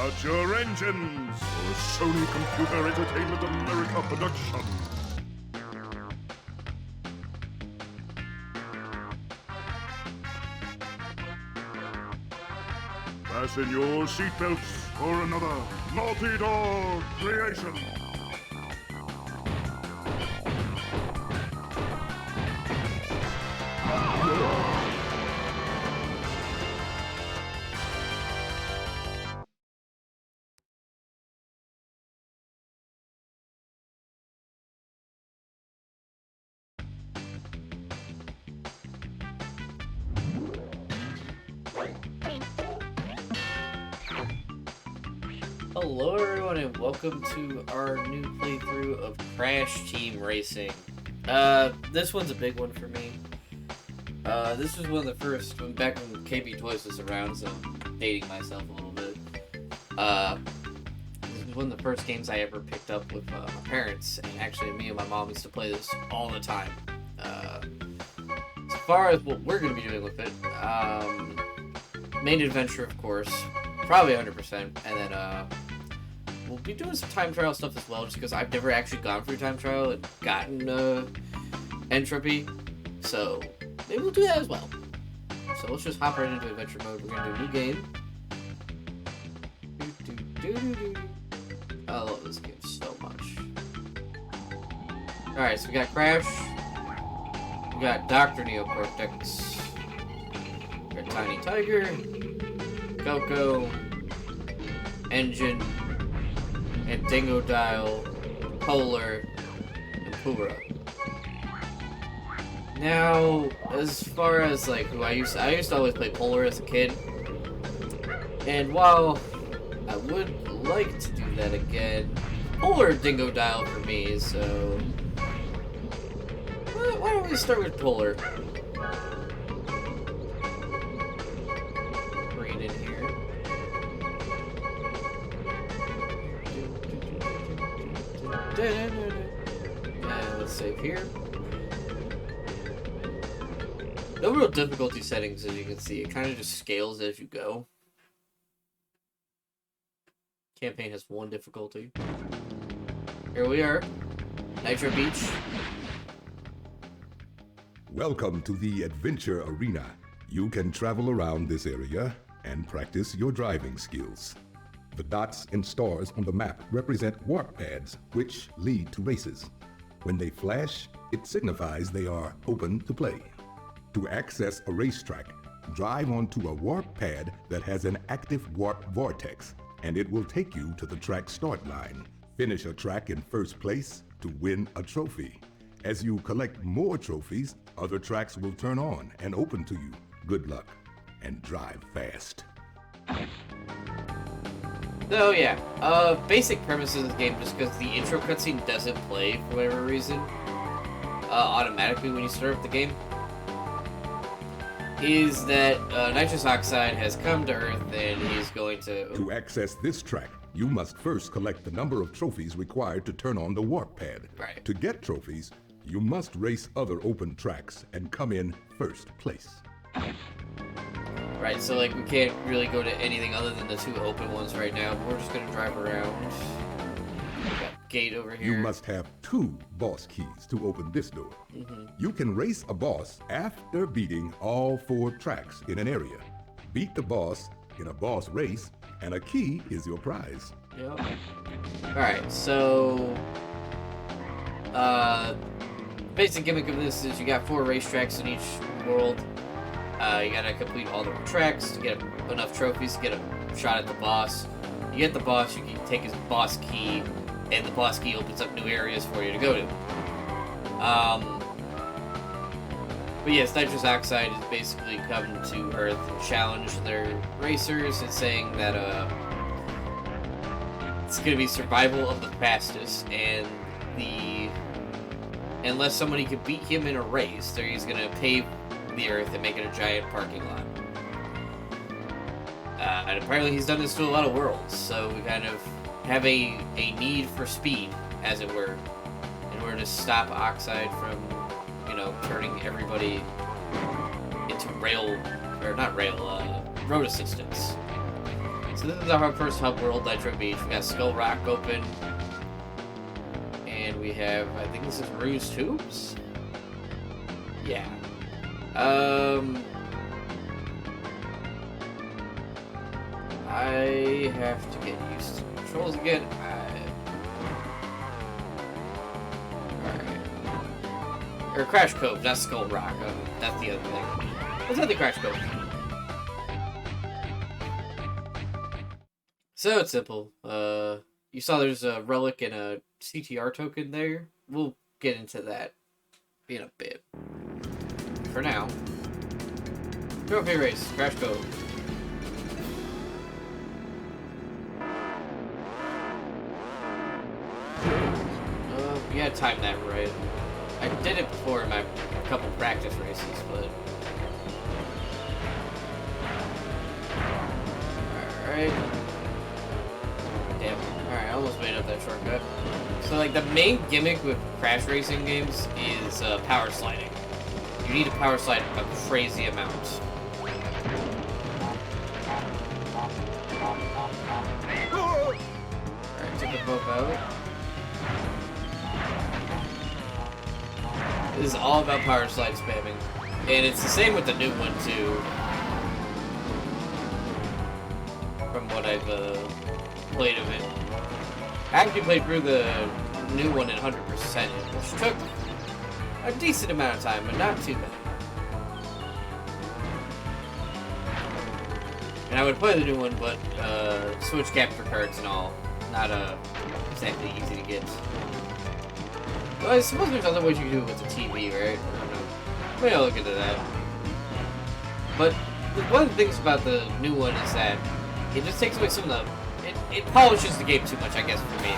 Start your engines for Sony Computer Entertainment America production. Fasten your seatbelts for another Naughty Dog creation. Hello everyone and welcome to our new playthrough of Crash Team Racing. This one's a big one for me. This was one of the first, back when KB Toys was around, so I'm dating myself a little bit. This was one of the first games I ever picked up with my parents, and actually me and my mom used to play this all the time. As far as what we're going to be doing with it, main adventure of course, probably 100%, and then we'll be doing some time trial stuff as well, just because I've never actually gone through time trial and gotten entropy, so maybe we'll do that as well. So let's just hop right into adventure mode. We're gonna do a new game. I love this game so much. Alright, so we got Crash, we got Dr. Neocortex, we got Tiny Tiger, Coco, Engine, and Dingo Dial, Polar, and Pura. Now, as far as like who I used to always play Polar as a kid, and while I would like to do that again, Polar Dingo Dial for me. So why don't we start with Polar? Bring it in here. And let's save here. No real difficulty settings, as you can see. It kind of just scales as you go. Campaign has 1 difficulty. Here we are. Nitro Beach. Welcome to the Adventure Arena. You can travel around this area and practice your driving skills. The dots and stars on the map represent warp pads, which lead to races. When they flash, it signifies they are open to play. To access a racetrack, drive onto a warp pad that has an active warp vortex, and it will take you to the track start line. Finish a track in first place to win a trophy. As you collect more trophies, other tracks will turn on and open to you. Good luck, and drive fast. So yeah, basic premise of this game, just because the intro cutscene doesn't play for whatever reason, automatically when you start up the game, is that Nitrus Oxide has come to Earth and he's going to... To access this track, you must first collect the number of trophies required to turn on the warp pad. Right. To get trophies, you must race other open tracks and come in first place. Right, so like we can't really go to anything other than the 2 open ones right now, but we're just gonna drive around. We got gate over here. You must have 2 boss keys to open this door. You can race a boss after beating all 4 tracks in an area. Beat the boss in a boss race, and a key is your prize. Yep. Alright, so... basic gimmick of this is you got 4 racetracks in each world. You gotta complete all the tracks to get enough trophies to get a shot at the boss. You get the boss, you can take his boss key, and the boss key opens up new areas for you to go to. But yes, Nitrus Oxide is basically coming to Earth and challenge their racers and saying that it's gonna be survival of the fastest, and unless somebody can beat him in a race, he's gonna pave the Earth and make it a giant parking lot. And apparently he's done this to a lot of worlds, so we kind of have a need for speed, as it were, in order to stop Oxide from, turning everybody into road assistance. So this is our first hub world, Nitro Beach. We got Skull Rock open. And we have, I think this is Ruse Tubes? Yeah. I have to get used to the controls again. Alright. Or Crash Cove, not Skull Rock. That's the other thing. What's that the Crash Cove? So it's simple. You saw there's a relic and a CTR token there. We'll get into that in a bit. For now, trophy race, Crash Cove. You gotta time that right. I did it before in my couple practice races, but... Alright. Damn. Alright, I almost made up that shortcut. So, like, the main gimmick with crash racing games is power sliding. You need to power slide a crazy amount. Alright, take the boat out. This is all about power slide spamming. And it's the same with the new one, too. From what I've played of it. I actually played through the new one in 100%, which took a decent amount of time, but not too bad. And I would play the new one, but switch capture cards and all. Not exactly easy to get. Well, I suppose there's other ways you can do it with the TV, right? I don't know. Maybe I'll look into that. But one of the things about the new one is that it just takes away some of the... It polishes the game too much, I guess, for me.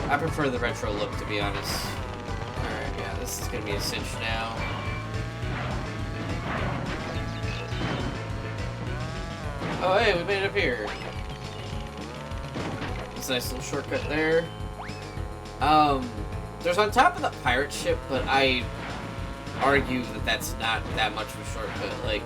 I prefer the retro look, to be honest. Alright, yeah, this is gonna be a cinch now. Oh, hey, we made it up here. It's a nice little shortcut there. There's on top of the pirate ship, but I argue that that's not that much of a shortcut. Like,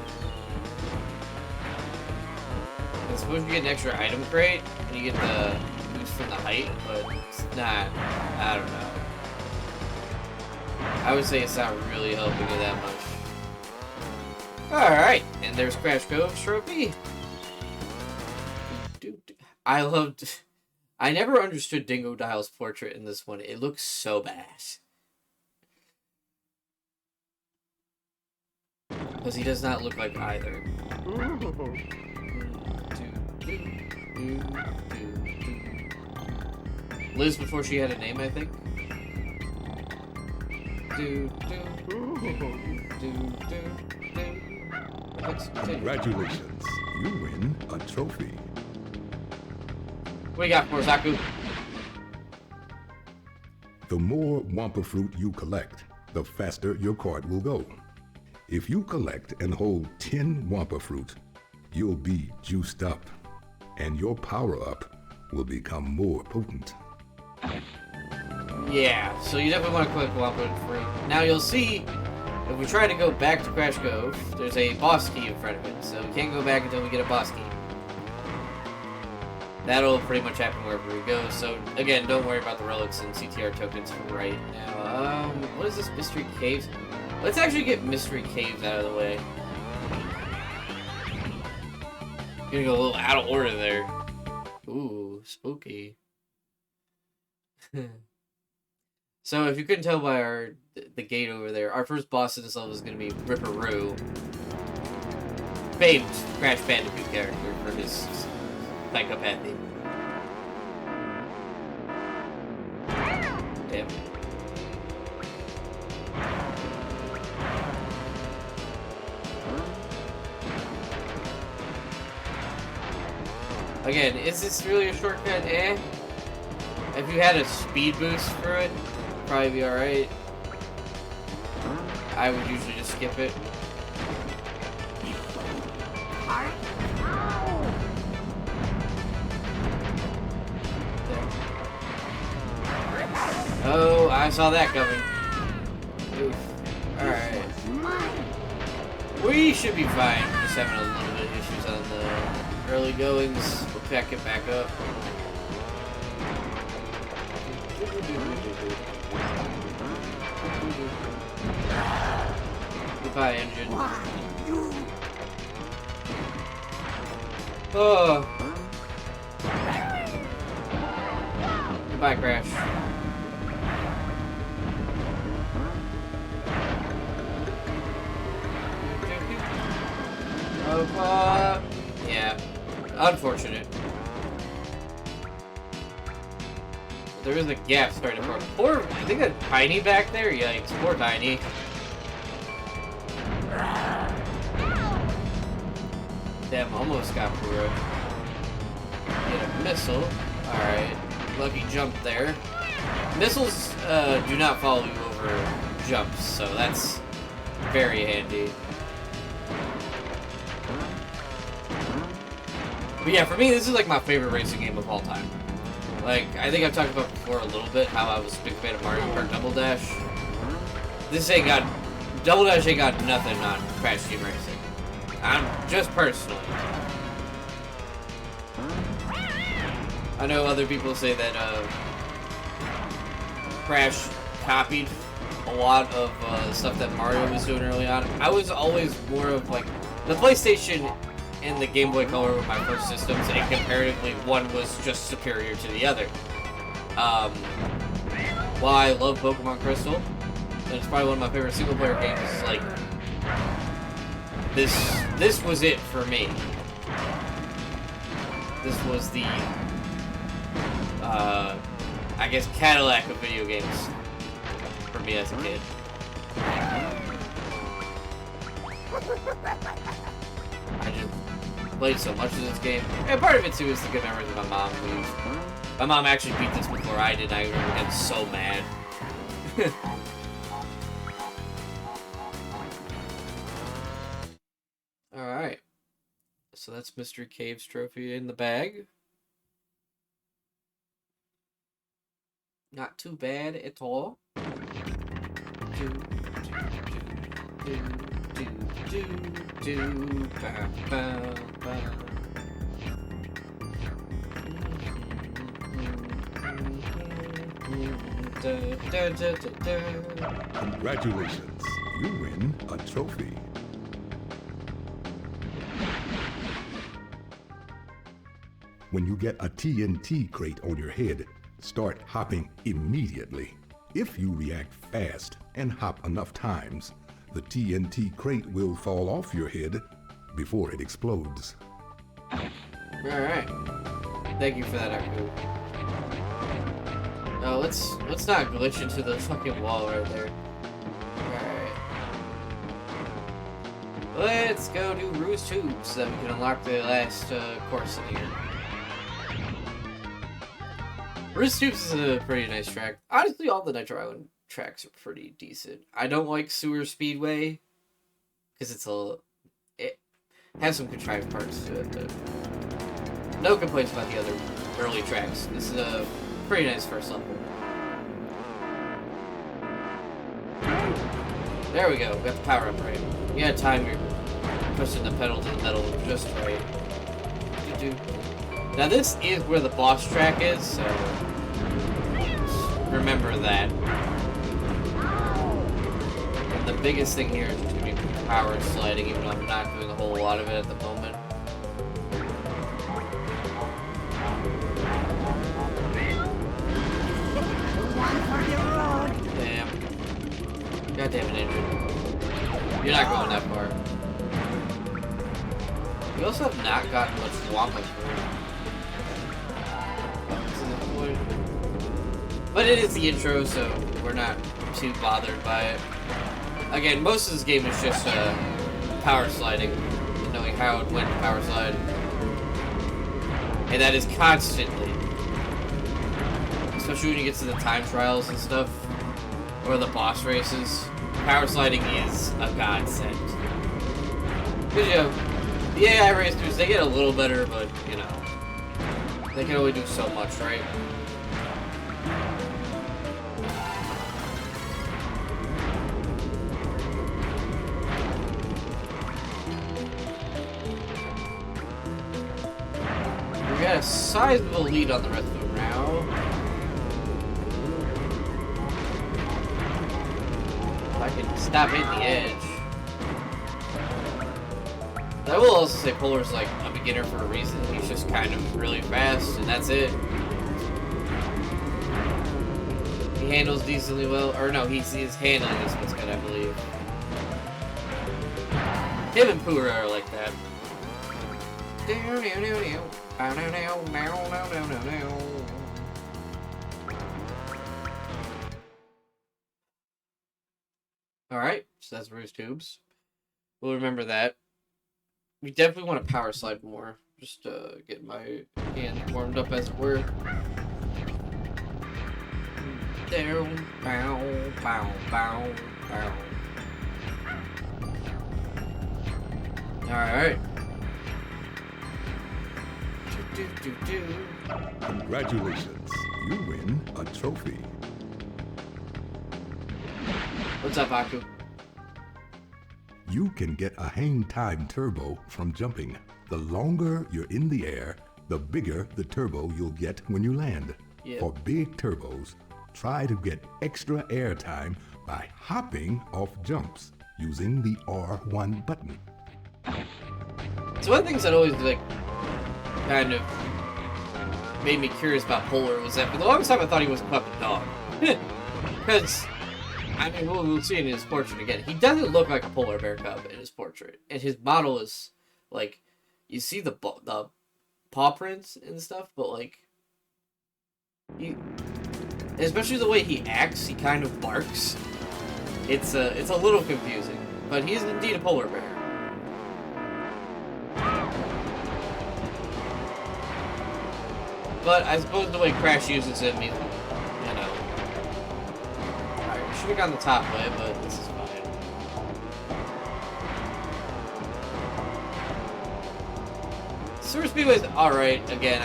I suppose you get an extra item crate, and you get the boost from the height, but it's not, I don't know. I would say it's not really helping you that much. Alright, and there's Crash Cove trophy. I never understood Dingo Dial's portrait in this one. It looks so bad. Because he does not look like either. Liz before she had a name, I think. Congratulations, you win a trophy. What do you got for Zaku? The more Wampa fruit you collect, the faster your cart will go. If you collect and hold 10 Wampa fruit, you'll be juiced up, and your power-up will become more potent. Yeah, so you definitely want to collect Wampa fruit. Now you'll see, if we try to go back to Crash Cove, there's a boss key in front of it, so we can't go back until we get a boss key. That'll pretty much happen wherever we go, so again, don't worry about the relics and CTR tokens for right now. What is this? Mystery Caves? Let's actually get Mystery Caves out of the way. Gonna go a little out of order there. Ooh, spooky. So if you couldn't tell by the gate over there, our first boss in this level is gonna be Ripperoo. Famed Crash Bandicoot character for his psychopathy. Damn. Again, is this really a shortcut? Eh. If you had a speed boost for it, it'd probably be alright. I would usually just skip it. Oh, I saw that coming. Oof. Alright. We should be fine. Just having a little bit of issues on the Early goings, we'll pack it back up. Goodbye, engine. Oh. Goodbye, Crash. Yeah. Unfortunate. There is a gap starting to form. Poor, I think that Tiny back there? Yikes, poor Tiny. Damn, almost got through. Get a missile. Alright. Lucky jump there. Missiles do not follow you over jumps, so that's very handy. But yeah, for me, this is like my favorite racing game of all time. Like, I think I've talked about before a little bit how I was a big fan of Mario Kart Double Dash. This ain't got... Double Dash ain't got nothing on Crash Team Racing. I'm just personally. I know other people say that Crash copied a lot of stuff that Mario was doing early on. I was always more of like the PlayStation and the Game Boy Color were my first systems, and comparatively, one was just superior to the other. While I love Pokemon Crystal, and it's probably one of my favorite single-player games, like this was it for me. This was the I guess Cadillac of video games for me as a kid. I just played so much of this game. And part of it too is the good memories of my mom. My mom actually beat this before I did, and I remember getting so mad. Alright. So that's Mr. Cave's trophy in the bag. Not too bad at all. Congratulations, you win a trophy. When you get a TNT crate on your head, start hopping immediately. If you react fast and hop enough times, the TNT crate will fall off your head before it explodes. Alright. Thank you for that, Aku. No, let's not glitch into the fucking wall right there. Alright. Let's go do Ruse Tubes so that we can unlock the last course in here. Ruse Tubes is a pretty nice track. Honestly, all the Nitro Island tracks are pretty decent. I don't like Sewer Speedway because it has some contrived parts to it, but no complaints about the other early tracks. This is a pretty nice first level. There we go. Got the power up right. You gotta time your pushing the pedal to the metal just right. Now this is where the boss track is, so remember that. And the biggest thing here is just gonna be power sliding, even though I'm not doing a whole lot of it at the moment. Damn. God damn it, engine. You're not going that far. We also have not gotten much Wampa through. But it is the intro, so we're not too bothered by it. Again, most of this game is just power sliding, knowing how and when to power slide. And that is constantly. Especially when you get to the time trials and stuff, or the boss races. Power sliding is a godsend. Because, you know, the AI racers, they get a little better, but, you know, they can only do so much, right? a sizable lead on the rest of them now. If I can stop hitting the edge. I will also say Polar's like a beginner for a reason. He's just kind of really fast, and that's it. He handles decently well. Or no, he's handling this one's good, I believe. Him and Pura are like that. Alright, so that's Bruce Tubes. We'll remember that. We definitely want to power slide more. Just get my hands warmed up, as it were. Down, bow, bow, bow, bow. Alright. Congratulations, you win a trophy. What's up, Aku? You can get a hang time turbo from jumping. The longer you're in the air, the bigger the turbo you'll get when you land. Yep. For big turbos, try to get extra air time by hopping off jumps using the R1 button. So one of the things that always like kind of made me curious about Polar was that for the longest time I thought he was a puppet dog. Because I mean, we'll see in his portrait again. He doesn't look like a polar bear cub in his portrait, and his model is like, you see the paw prints and stuff, but like, especially the way he acts, he kind of barks. It's a little confusing, but he's indeed a polar bear. But I suppose the way Crash uses him, he's, you know. Alright, we should have gone the top way, but this is fine. Super Speedway's alright. Again,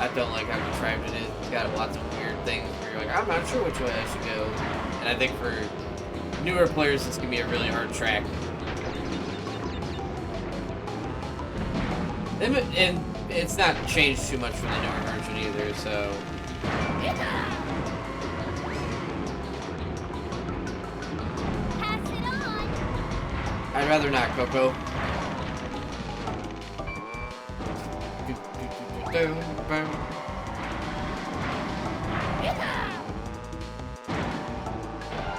I don't like how contrived it is. It's got lots of weird things where you're like, I'm not sure which way I should go. And I think for newer players, this can be a really hard track. And it's not changed too much from the newer version either, so... Pass it on. I'd rather not, Coco.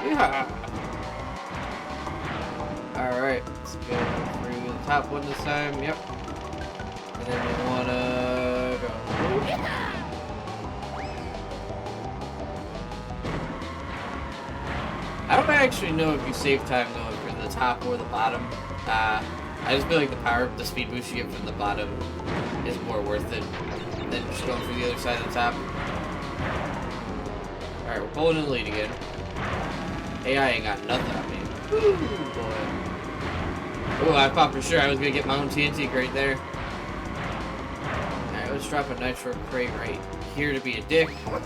Yeah. Alright, let's go through the top one this time. Yep. And then we wanna go. I don't actually know if you save time going for the top or the bottom. I just feel like the speed boost you get from the bottom is more worth it than just going through the other side of the top. Alright, we're pulling in the lead again. AI ain't got nothing on me. Woo, boy. Oh, I thought for sure I was gonna get my own TNT crate there. Alright, let's drop a nitro crate right here to be a dick. And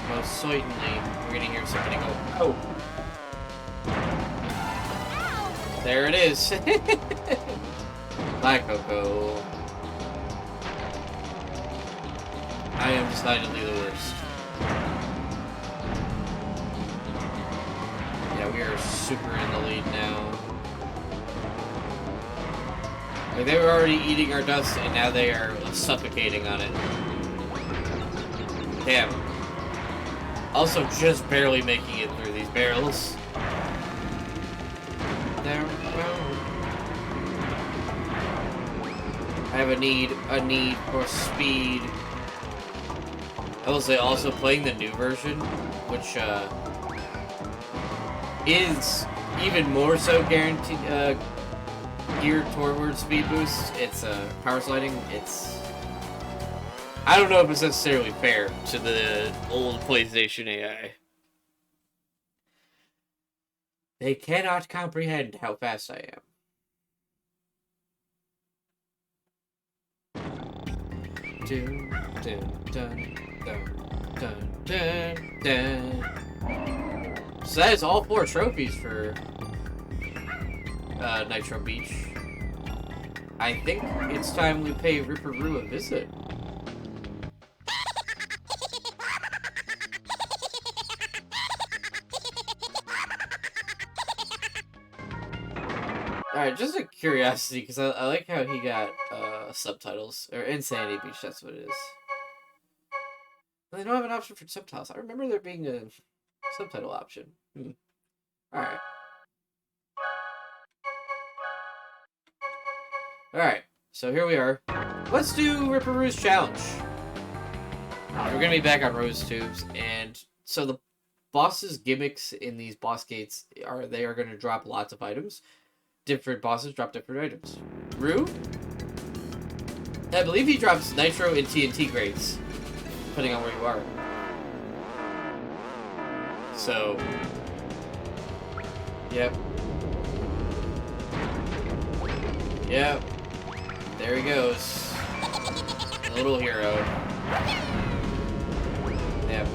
most certainly, we're gonna hear somebody go, oh. There it is. Bye, Coco. I am decidedly the worst. Yeah, we are super in the lead now. Like, they were already eating our dust, and now they are suffocating on it. Damn. Also, just barely making it through these barrels. There we go. I have a need for speed. I will say also playing the new version, which is even more so guaranteed geared toward speed boost. It's power sliding. It's, I don't know if it's necessarily fair to the old PlayStation AI. They cannot comprehend how fast I am. Dun, dun, dun, dun, dun, dun, dun. So that is all 4 trophies for Nitro Beach. I think it's time we pay Ripperoo a visit. Alright, just a curiosity, because I like how he got subtitles. Or Insanity Beach, that's what it is. They don't have an option for subtitles. I remember there being a subtitle option. Alright. Alright, so here we are. Let's do Ripperoo's challenge. We're gonna be back on Rose Tubes, and so the boss's gimmicks in these boss gates are they are gonna drop lots of items. Different bosses drop different items. Rue? I believe he drops nitro and TNT crates, depending on where you are. So, yep. Yep. There he goes. The little hero. Yep.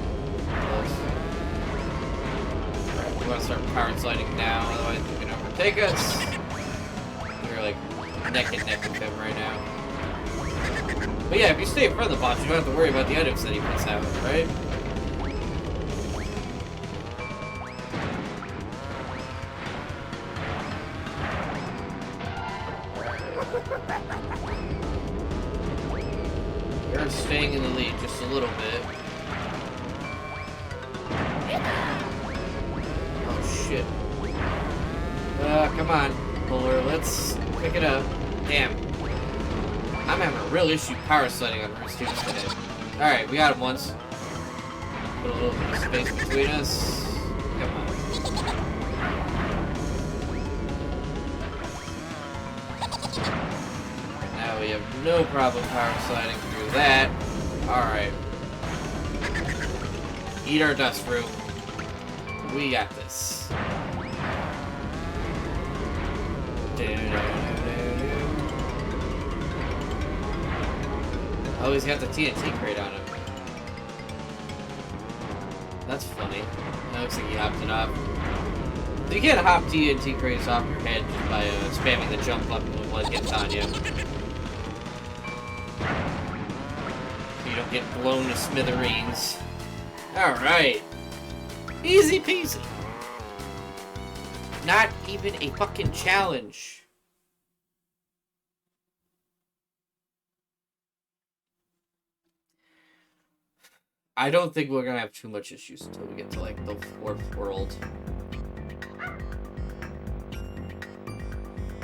Right, we want to start power sliding now, otherwise they're going to overtake us. We're like neck and neck with him right now. But yeah, if you stay in front of the boss, you don't have to worry about the items that he puts out, right? You're staying in the lead just a little bit. Oh shit. Come on, Buller, let's pick it up. Damn. I'm having a real issue power sliding on Roost Tubes today. Alright, we got him once. Put a little bit of space between us. Come on. Now we have no problem power sliding through that. Alright. Eat our dust, Roo. We got this. Oh, he's got the TNT crate on him. That's funny. That looks like he hopped it off. You can't hop TNT crates off your head just by spamming the jump button when one gets on you. So you don't get blown to smithereens. Alright. Easy peasy. Not even a fucking challenge. I don't think we're gonna have too much issues until we get to like the 4th world.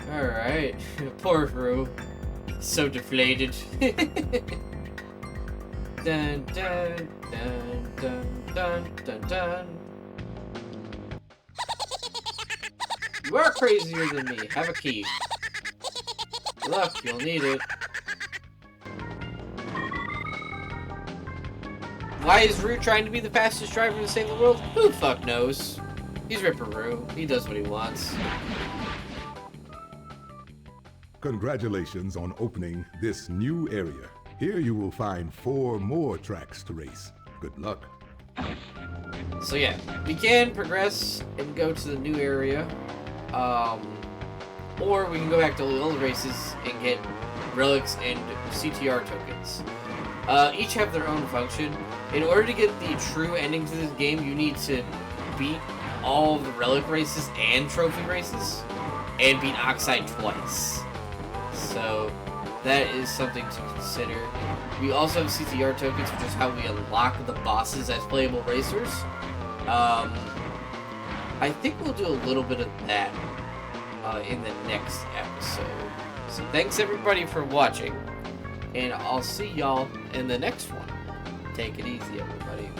Alright. Poor Roo. So deflated. Dun dun dun dun dun dun dun. You are crazier than me. Have a key. Good luck, you'll need it. Why is Roo trying to be the fastest driver to save the world? Who the fuck knows? He's Ripperoo. He does what he wants. Congratulations on opening this new area. Here you will find 4 more tracks to race. Good luck. So yeah, we can progress and go to the new area. Or we can go back to the old races and get relics and CTR tokens. Each have their own function. In order to get the true ending to this game, you need to beat all of the relic races and trophy races, and beat Oxide twice. So that is something to consider. We also have CTR tokens, which is how we unlock the bosses as playable racers. I think we'll do a little bit of that in the next episode. So thanks everybody for watching, and I'll see y'all in the next one. Take it easy, everybody.